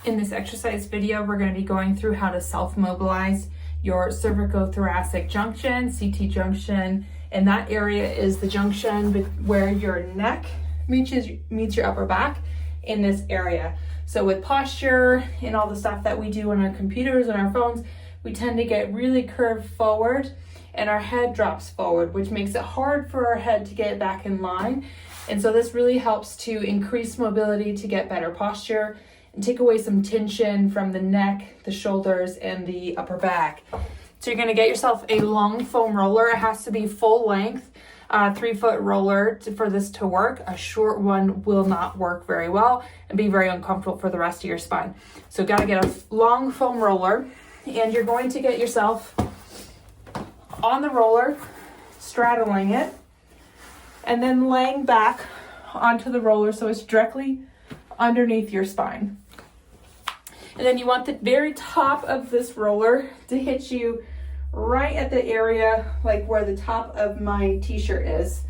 In this exercise video, we're going to be going through how to self-mobilize your cervicothoracic junction, CT junction, and that area is the junction where your neck meets your upper back in this area. So with posture and all the stuff that we do on our computers and our phones, we tend to get really curved forward and our head drops forward, which makes it hard for our head to get back in line. And so this really helps to increase mobility to get better posture and take away some tension from the neck, the shoulders, and the upper back. So you're gonna get yourself a long foam roller. It has to be full length, 3-foot roller for this to work. A short one will not work very well and be very uncomfortable for the rest of your spine. So gotta get a long foam roller, and you're going to get yourself on the roller, straddling it, and then laying back onto the roller so it's directly underneath your spine. And then you want the very top of this roller to hit you right at the area like where the top of my t-shirt is.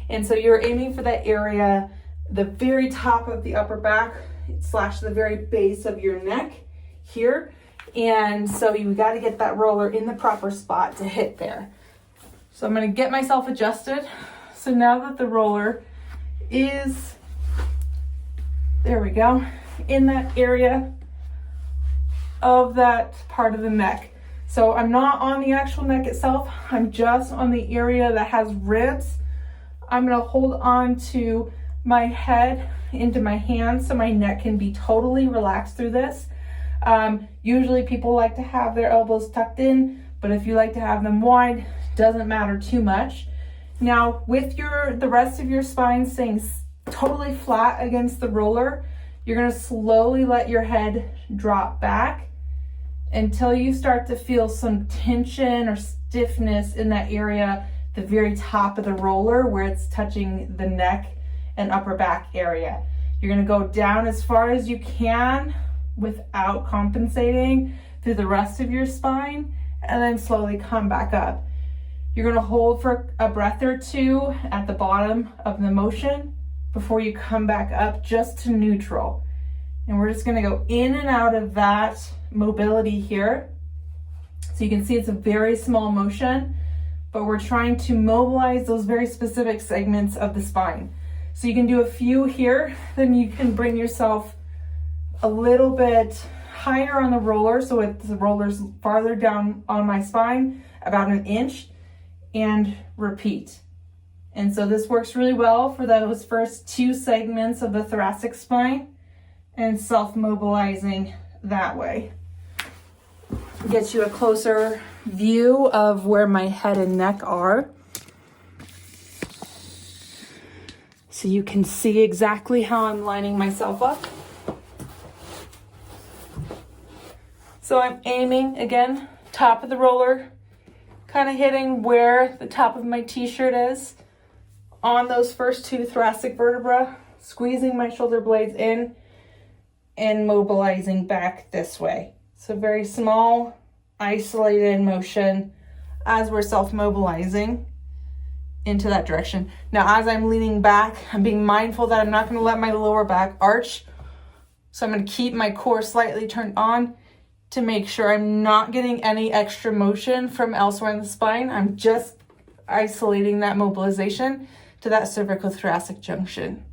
And so you're aiming for that area, the very top of the upper back / the very base of your neck here. And so you got to get that roller in the proper spot to hit there. So I'm going to get myself adjusted. So now that the roller is, there we go, in that area of that part of the neck. So I'm not on the actual neck itself, I'm just on the area that has ribs. I'm going to hold on to my head into my hands so my neck can be totally relaxed through this. Usually people like to have their elbows tucked in, but if you like to have them wide, doesn't matter too much. Now with the rest of your spine staying totally flat against the roller, you're going to slowly let your head drop back until you start to feel some tension or stiffness in that area, the very top of the roller where it's touching the neck and upper back area. You're going to go down as far as you can without compensating through the rest of your spine, and then slowly come back up. You're going to hold for a breath or two at the bottom of the motion before you come back up just to neutral. And we're just going to go in and out of that mobility here. So you can see it's a very small motion, but we're trying to mobilize those very specific segments of the spine. So you can do a few here, then you can bring yourself a little bit higher on the roller. So if the roller's farther down on my spine, about 1 inch, and repeat. And so this works really well for those first 2 segments of the thoracic spine and self-mobilizing that way. Get you a closer view of where my head and neck are, so you can see exactly how I'm lining myself up. So I'm aiming, again, top of the roller, kind of hitting where the top of my t-shirt is on those first 2 thoracic vertebrae, squeezing my shoulder blades in and mobilizing back this way. So very small, isolated motion as we're self-mobilizing into that direction. Now, as I'm leaning back, I'm being mindful that I'm not going to let my lower back arch. So I'm going to keep my core slightly turned on to make sure I'm not getting any extra motion from elsewhere in the spine. I'm just isolating that mobilization to that cervicothoracic junction.